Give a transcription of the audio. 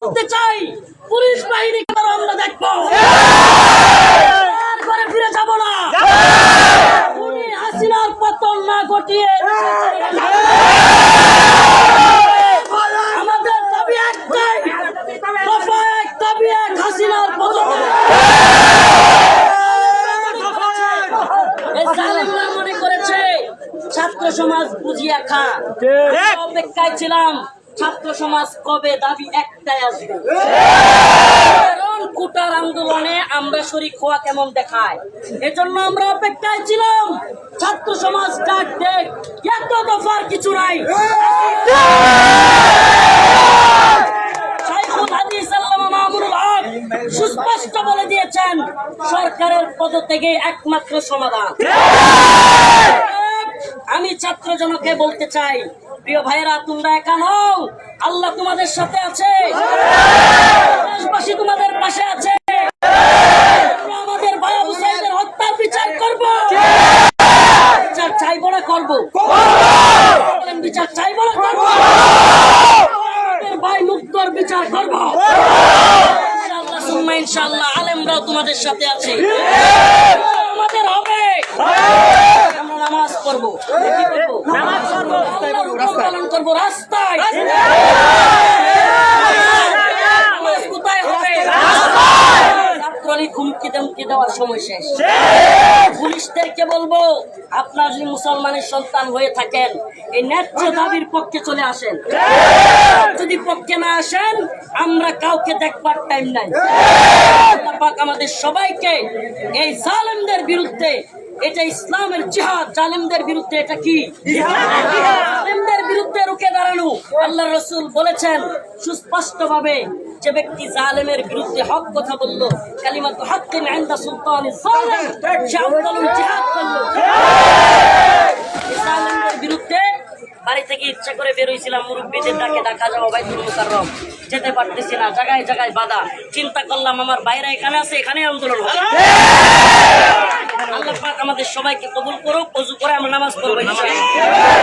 করতে চাই, পুলিশ বাহিনীকে আমরা দেখবো, ঘরে ফিরে যাব না। উনি হাসিনার পতন না ঘটিয়ে আমাদের দাবি একটাই, দফা এক, দাবি এক, হাসিনার পতন। মনে করেছে ছাত্র সমাজ বুঝিয়া খা, অপেক্ষায় ছিলাম ছাত্র সমাজ কবে দাবি একটাই আসবে। কোটার আন্দোলনে আমরা শরীক হওয়া কেমন দেখায়, এজন্য আমরা অপেক্ষায় ছিলাম ছাত্র সমাজ ডাক দেখ, এত দফার কিছু নাই। সুস্পষ্ট বলে দিয়েছেন সরকারের পদত্যাগে একমাত্র সমাধান। আমি ছাত্র জনকে বলতে চাই, প্রিয় ভাইয়েরা, তোমরা একা নও, আল্লাহ তোমাদের সাথে আছে, দেশবাসী তোমাদের পাশে আছে। আমাদের ভাই আবু সাঈদের হত্যার বিচার করব, বিচার চাইব না করব, বিচার চাইব না করব, ভাই মুক্তর বিচার করব ইনশাআল্লাহ সুম্মা ইনশাআল্লাহ। আলেমরাও তোমাদের সাথে আছে, আমাদের হবে। আমরা নামাজ পড়বো, নামাজ পড়বো, আল্লাহর হুকুম পালন করবো রাস্তায়। নামাজ কোথায় হবে? ছাত্রলীগ হুমকি ধমকি দেওয়ার সময় শেষ। পুলিশদেরকে বলবো, আপনার যদি মুসলমানের সন্তান হয়ে থাকেন, এই ন্যায্য দাবির পক্ষে চলে আসেন। যদি পক্ষে না আসেন, আমরা কাউকে দেখবার টাইম নাই। আল্লাহ পাক আমাদের সবাইকে এই জালেমদের বিরুদ্ধে, এটা ইসলামের জিহাদ, জালেমদের বিরুদ্ধে এটা কি জালেমদের বিরুদ্ধে রুখে দাঁড়ানো। আল্লাহ রাসূল বলেছেন সুস্পষ্ট ভাবে, যে ব্যক্তি জালেমের বিরুদ্ধে হক কথা বলল, কালিমাতু হাক্কিন ইনদা সুলতানিজ জালিম, সে আফদালুল জিহাদ করলো। জালেমদের বিরুদ্ধে বাড়ি থেকে ইচ্ছা করে বের হয়েছিলাম, মুরব্বীদের ডাকে ঢাকা যাবো বাইতুল মুকাররম, যেতে পারতেছি না, জায়গায় জায়গায় বাধা। চিন্তা করলাম আমার বাইরে এখানে আছে, এখানে আন্দোলন হবে। আল্লাহ পাক আমাদের সবাইকে কবুল করুক। ওযু করে আমরা নামাজ পড়বো ইনশাআল্লাহ।